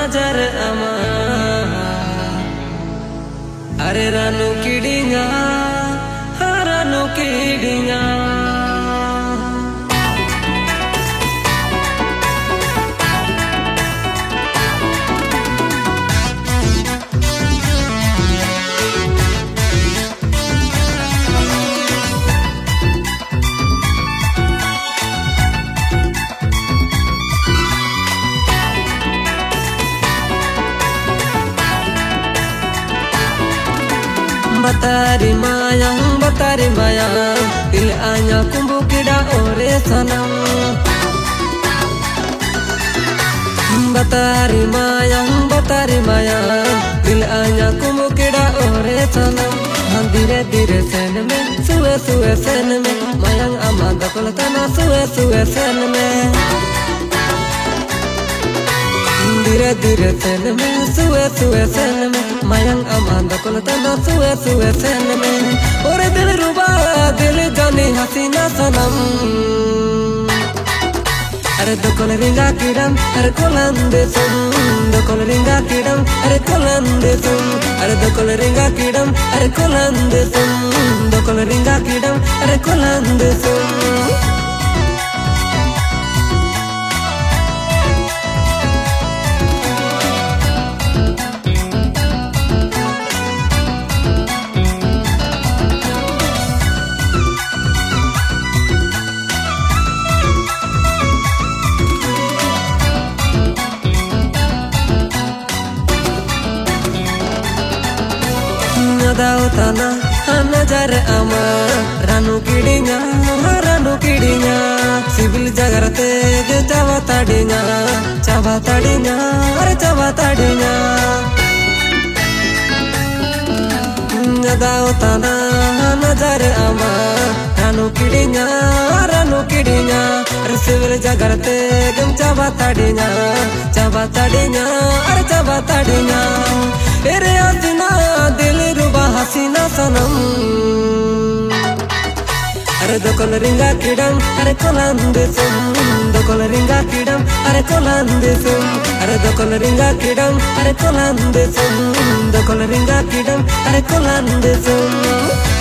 नजर अमा अरे Ranu किडिंगा Ranu किडिंगा Batari mayang Dil anya kumbu kida ore sanam Batari mayang Dil anya kumbu kida ore sanam Dheere dheere sen me suwe sen me Mayang ama dakol tana suwe sen me Dheere dheere sen me suwe sen me Mayang amanda koltana suwe sen me Ore dil ruba dil jani hasina sanam Are dokol ringa kidam are kolande sum Dokol ringa kidam are kolande sum Are dokol ringa kidam are kolande sum Dokol ringa kidam are kolande sum Daw tana नजर अमा Ranu किडिंगा civil जगरते चावा ताडिंगा अरे चावा ताडिंगा दाव तना नजर अमा रानू किडिंगा अरे सिविल जगरते गम चावा ताडिंगा अरे चावा ताडिंगा एरे आसिना दिल रुबा हसीना सनम अरे dokol ringa kidam अरे kolande sum dokol ringa kidam अरे kolande sum अरे dokol ringa kidam अरे kolande sum dokol ringa kidam अरे kolande sum